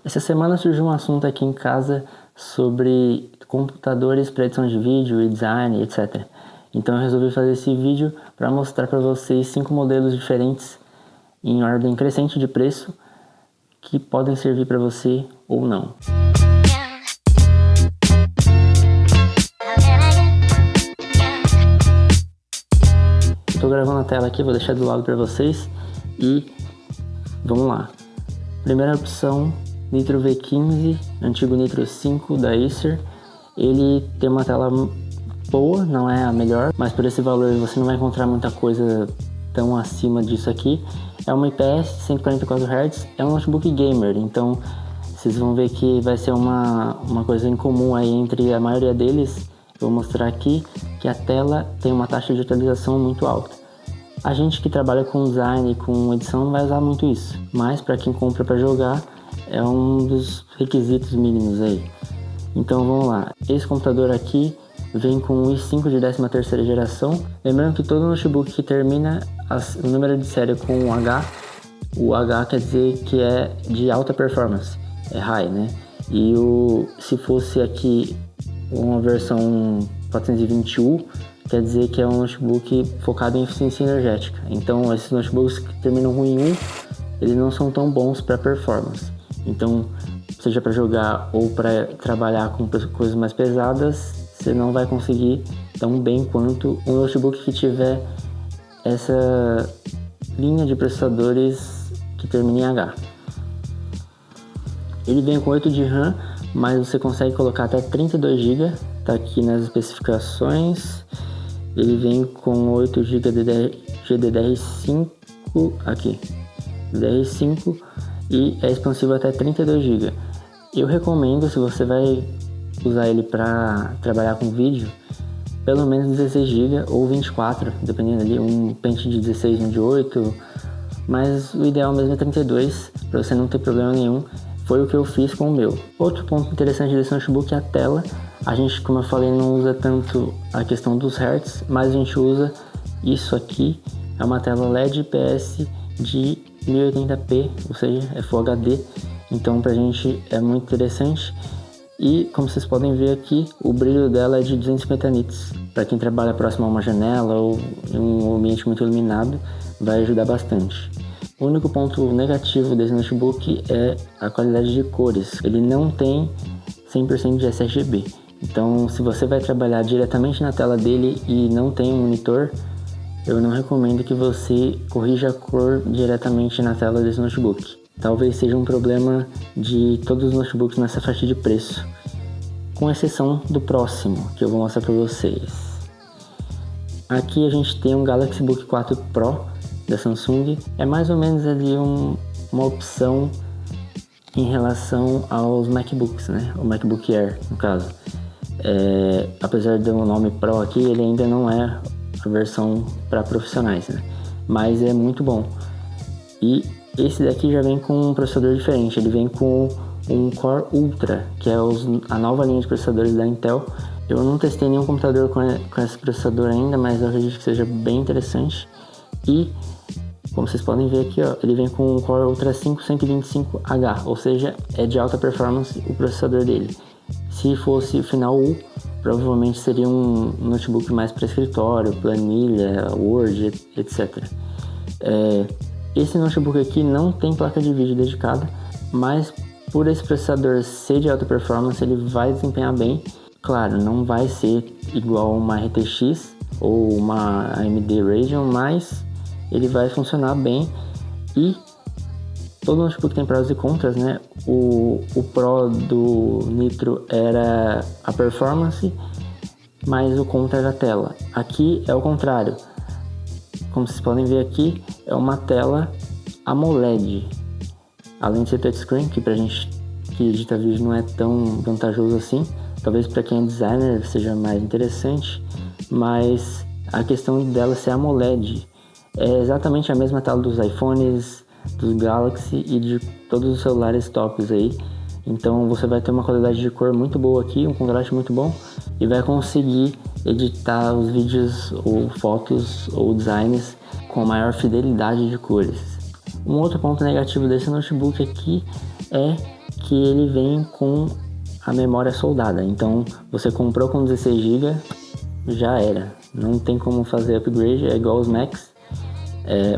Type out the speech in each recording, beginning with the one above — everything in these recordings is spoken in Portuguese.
Essa semana surgiu um assunto aqui em casa sobre computadores para edição de vídeo e design, etc. Então eu resolvi fazer esse vídeo para mostrar para vocês 5 modelos diferentes em ordem crescente de preço que podem servir para você ou não. Estou gravando a tela aqui, vou deixar do lado para vocês e vamos lá. Primeira opção, Nitro V15, antigo Nitro 5 da Acer. Ele tem uma tela boa, não é a melhor, mas por esse valor você não vai encontrar muita coisa tão acima disso aqui. É uma IPS 144 Hz, é um notebook gamer, então vocês vão ver que vai ser uma coisa incomum aí entre a maioria deles. Eu vou mostrar aqui que a tela tem uma taxa de atualização muito alta. A gente que trabalha com design e com edição não vai usar muito isso, mas para quem compra para jogar é um dos requisitos mínimos aí. Então vamos lá, esse computador aqui vem com o i5 de 13ª geração. Lembrando que todo notebook que termina o número de série com H, o H quer dizer que é de alta performance, é high, né? E se fosse aqui uma versão 420U, quer dizer que é um notebook focado em eficiência energética. Então esses notebooks que terminam com i1, eles não são tão bons para performance. Então, seja para jogar ou para trabalhar com coisas mais pesadas, você não vai conseguir tão bem quanto um notebook que tiver essa linha de processadores que termina em H. Ele vem com 8 de RAM, mas você consegue colocar até 32 GB, tá aqui nas especificações. Ele vem com 8 GB GDDR5 aqui, DDR5, e é expansível até 32 GB. Eu recomendo, se você vai usar ele para trabalhar com vídeo, pelo menos 16 GB ou 24, dependendo ali, um pente de 16 e um de 8, mas o ideal mesmo é 32, para você não ter problema nenhum. Foi o que eu fiz com o meu. Outro ponto interessante desse notebook é a tela. A gente, como eu falei, não usa tanto a questão dos hertz, mas a gente usa isso aqui, é uma tela LED IPS de 1080p, ou seja, é Full HD, então pra gente é muito interessante. E como vocês podem ver aqui, o brilho dela é de 250 nits. Para quem trabalha próximo a uma janela ou em um ambiente muito iluminado, vai ajudar bastante. O único ponto negativo desse notebook é a qualidade de cores. Ele não tem 100% de sRGB. Então, se você vai trabalhar diretamente na tela dele e não tem um monitor, eu não recomendo que você corrija a cor diretamente na tela desse notebook. Talvez seja um problema de todos os notebooks nessa faixa de preço, com exceção do próximo, que eu vou mostrar para vocês. Aqui a gente tem um Galaxy Book 4 Pro da Samsung. É mais ou menos ali uma opção em relação aos MacBooks, né? O MacBook Air, no caso. Apesar do nome Pro aqui, ele ainda não é a versão para profissionais, né? Mas é muito bom. E esse daqui já vem com um processador diferente. Ele vem com um Core Ultra, que é a nova linha de processadores da Intel. Eu não testei nenhum computador com esse processador ainda, mas eu acredito que seja bem interessante. E como vocês podem ver aqui, ó, ele vem com um Core Ultra 5 125H, ou seja, é de alta performance o processador dele. Se fosse o final U, provavelmente seria um notebook mais para escritório, planilha, Word, etc. Esse notebook aqui não tem placa de vídeo dedicada, mas por esse processador ser de alta performance, ele vai desempenhar bem. Claro, não vai ser igual uma RTX ou uma AMD Radeon, mas ele vai funcionar bem. E todo notebook tem prós e contras, né? O Pro do Nitro era a performance, mas o contra era a tela. Aqui é o contrário. Como vocês podem ver aqui, é uma tela AMOLED. Além de ser touchscreen, que pra gente que edita vídeo não é tão vantajoso assim. Talvez para quem é designer seja mais interessante, mas a questão dela ser AMOLED é exatamente a mesma tela dos iPhones, dos Galaxy e de todos os celulares tops aí. Então você vai ter uma qualidade de cor muito boa aqui, um contraste muito bom, e vai conseguir editar os vídeos ou fotos ou designs com maior fidelidade de cores. Um outro ponto negativo desse notebook aqui é que ele vem com a memória soldada. Então, você comprou com 16 GB, já era. Não tem como fazer upgrade, é igual os Macs.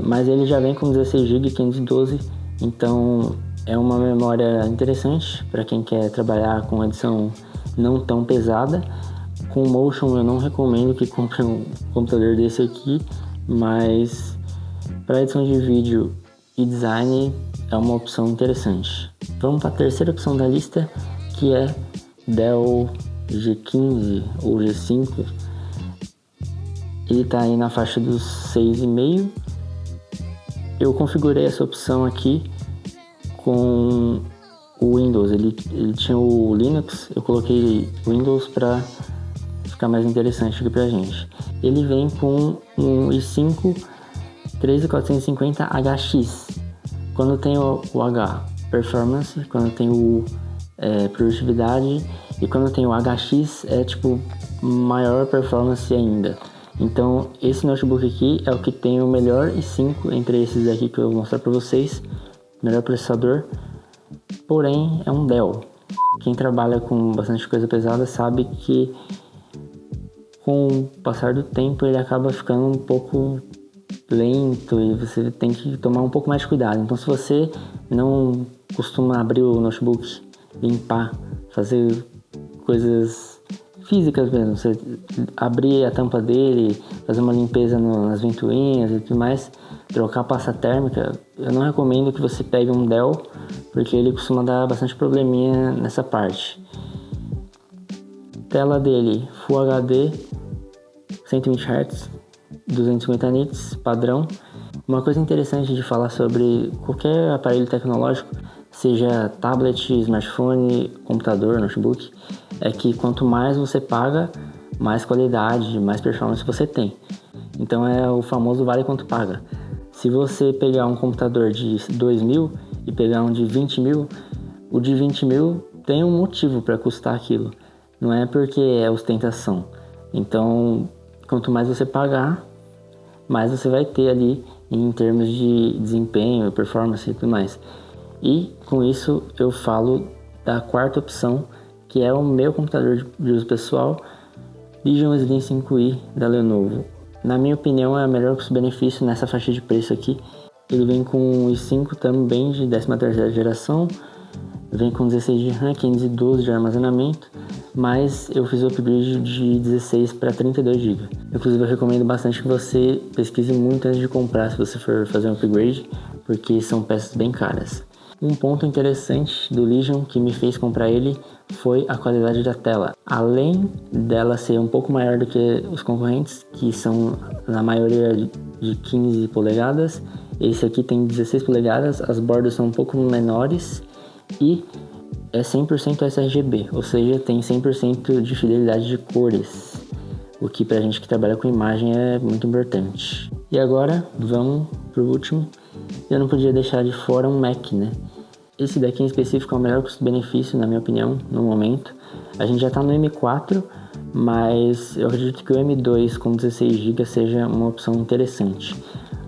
Mas ele já vem com 16 GB 512, então é uma memória interessante para quem quer trabalhar com edição não tão pesada. Com Motion eu não recomendo que compre um computador desse aqui, mas para edição de vídeo e design é uma opção interessante. Vamos para a terceira opção da lista, que é Dell G15 ou G5. Ele está aí na faixa dos 6,5. Eu configurei essa opção aqui com o Windows. Ele tinha o Linux, eu coloquei o Windows para ficar mais interessante aqui pra gente. Ele vem com um i5 13450HX. Quando tem o H, Performance, quando tem o Produtividade, e quando tem o HX é tipo maior performance ainda. Então esse notebook aqui é o que tem o melhor i5 entre esses aqui que eu vou mostrar para vocês, melhor processador, porém é um Dell. Quem trabalha com bastante coisa pesada sabe que com o passar do tempo ele acaba ficando um pouco lento e você tem que tomar um pouco mais de cuidado. Então se você não costuma abrir o notebook, limpar, fazer coisas físicas mesmo, você abrir a tampa dele, fazer uma limpeza nas ventoinhas e tudo mais, trocar a pasta térmica, eu não recomendo que você pegue um Dell, porque ele costuma dar bastante probleminha nessa parte. Tela dele Full HD, 120 Hz, 250 nits, padrão. Uma coisa interessante de falar sobre qualquer aparelho tecnológico, seja tablet, smartphone, computador, notebook, é que quanto mais você paga, mais qualidade, mais performance você tem. Então é o famoso vale quanto paga. Se você pegar um computador de 2.000 e pegar um de 20.000, o de 20.000 tem um motivo para custar aquilo. Não é porque é ostentação. Então, quanto mais você pagar, mais você vai ter ali em termos de desempenho, performance e tudo mais. E com isso eu falo da quarta opção, que é o meu computador de uso pessoal, Legion Slim 5i da Lenovo. Na minha opinião é a melhor custo-benefício nessa faixa de preço aqui. Ele vem com um i5 também de 13ª geração, vem com 16 de RAM, 512 de armazenamento, mas eu fiz o upgrade de 16 para 32 GB. Inclusive eu recomendo bastante que você pesquise muito antes de comprar se você for fazer um upgrade, porque são peças bem caras. Um ponto interessante do Legion que me fez comprar ele foi a qualidade da tela. Além dela ser um pouco maior do que os concorrentes, que são na maioria de 15 polegadas, esse aqui tem 16 polegadas, as bordas são um pouco menores e é 100% sRGB, ou seja, tem 100% de fidelidade de cores, o que pra gente que trabalha com imagem é muito importante. E agora, vamos pro último. Eu não podia deixar de fora um Mac, né? Esse daqui em específico é o melhor custo-benefício, na minha opinião, no momento. A gente já tá no M4, mas eu acredito que o M2 com 16 GB seja uma opção interessante.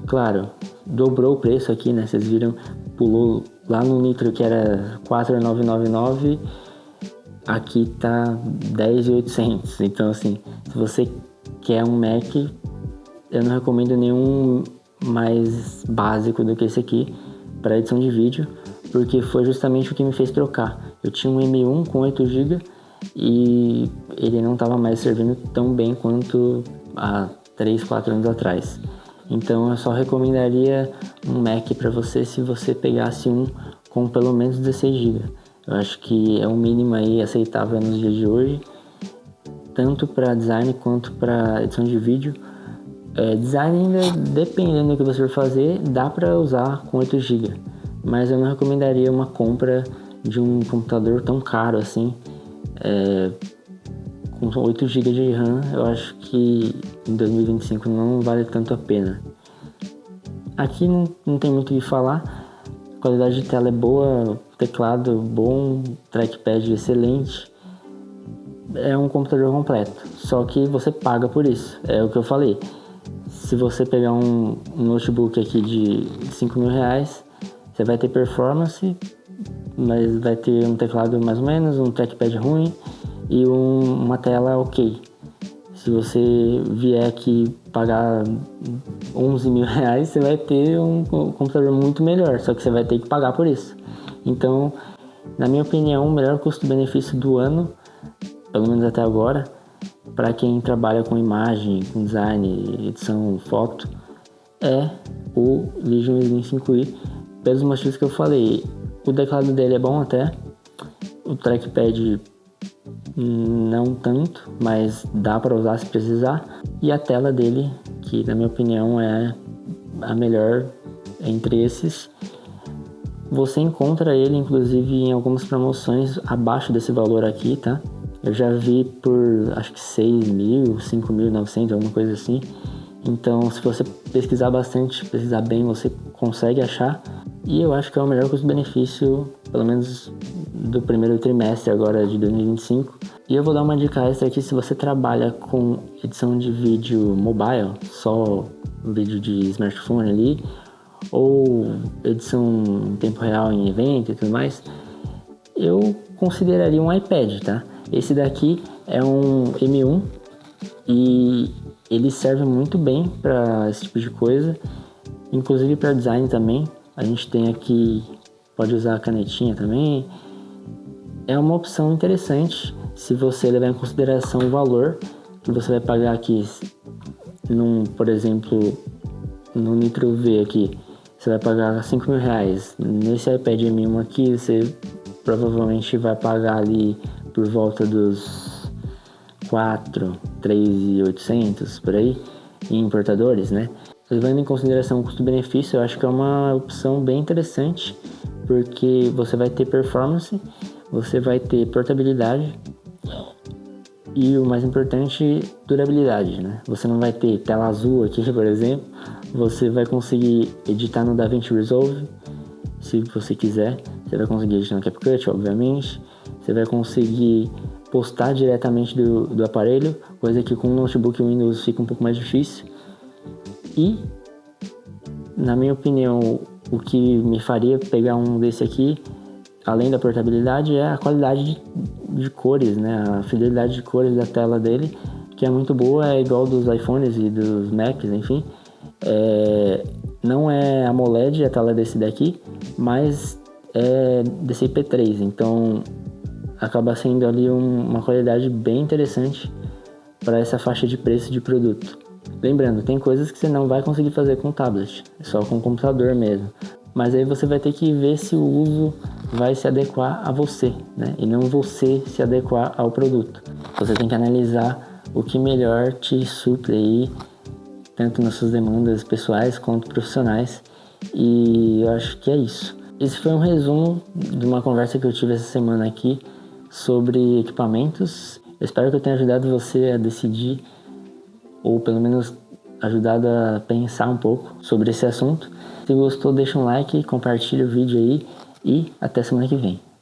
Claro, dobrou o preço aqui, né? Vocês viram, pulou lá no Nitro que era 4.999, aqui tá 10.800. Então assim, se você quer um Mac, eu não recomendo nenhum mais básico do que esse aqui para edição de vídeo, porque foi justamente o que me fez trocar. Eu tinha um M1 com 8 GB e ele não estava mais servindo tão bem quanto há 3, 4 anos atrás. Então eu só recomendaria um Mac para você se você pegasse um com pelo menos 16 GB. Eu acho que é o mínimo aí aceitável nos dias de hoje, tanto para design quanto para edição de vídeo. Design ainda, dependendo do que você for fazer, dá para usar com 8 GB, mas eu não recomendaria uma compra de um computador tão caro assim. Com 8 GB de RAM, eu acho que em 2025 não vale tanto a pena. Aqui não tem muito o que falar, a qualidade de tela é boa, teclado bom, trackpad excelente. É um computador completo, só que você paga por isso, é o que eu falei. Se você pegar um notebook aqui de 5.000 reais, você vai ter performance mas vai ter um teclado mais ou menos, um trackpad ruim e uma tela ok. Se você vier aqui pagar 11 mil reais, você vai ter um computador muito melhor, só que você vai ter que pagar por isso. Então, na minha opinião, o melhor custo-benefício do ano, pelo menos até agora, para quem trabalha com imagem, com design, edição, foto, é o Legion Slim 5i, pelos motivos que eu falei. O teclado dele é bom até, o trackpad não tanto, mas dá para usar se precisar, e a tela dele, que na minha opinião é a melhor entre esses. Você encontra ele inclusive em algumas promoções abaixo desse valor aqui, tá? Eu já vi por acho que 6 mil, 5.900, alguma coisa assim. Então, se você pesquisar bastante, pesquisar bem, você consegue achar. E eu acho que é o melhor custo-benefício, pelo menos do primeiro trimestre agora de 2025. E eu vou dar uma dica extra aqui: se você trabalha com edição de vídeo mobile, só vídeo de smartphone ali, ou edição em tempo real em evento e tudo mais, eu consideraria um iPad, tá? Esse daqui é um M1 e ele serve muito bem para esse tipo de coisa, inclusive para design também. A gente tem aqui, pode usar a canetinha também. É uma opção interessante se você levar em consideração o valor que você vai pagar aqui. Por exemplo, no Nitro V aqui, você vai pagar 5 mil reais. Nesse iPad M1 aqui, você provavelmente vai pagar ali por volta dos 3.800 por aí, em importadores, né? Levando em consideração o custo-benefício, eu acho que é uma opção bem interessante, porque você vai ter performance, você vai ter portabilidade e, o mais importante, durabilidade, né? Você não vai ter tela azul aqui, por exemplo. Você vai conseguir editar no DaVinci Resolve, se você quiser. Você vai conseguir editar no CapCut, obviamente. Você vai conseguir postar diretamente do aparelho, coisa que com o notebook Windows fica um pouco mais difícil. E, na minha opinião, o que me faria pegar um desse aqui, além da portabilidade, é a qualidade de cores, né? A fidelidade de cores da tela dele, que é muito boa, é igual dos iPhones e dos Macs, enfim. Não é AMOLED a tela desse daqui, mas é DCI-P3, então acaba sendo ali uma qualidade bem interessante para essa faixa de preço de produto. Lembrando, tem coisas que você não vai conseguir fazer com tablet, só com computador mesmo. Mas aí você vai ter que ver se o uso vai se adequar a você, né? E não você se adequar ao produto. Você tem que analisar o que melhor te supre aí, tanto nas suas demandas pessoais quanto profissionais. E eu acho que é isso. Esse foi um resumo de uma conversa que eu tive essa semana aqui sobre equipamentos. Eu espero que eu tenha ajudado você a decidir, ou pelo menos ajudado a pensar um pouco sobre esse assunto. Se gostou, deixa um like, compartilha o vídeo aí e até semana que vem.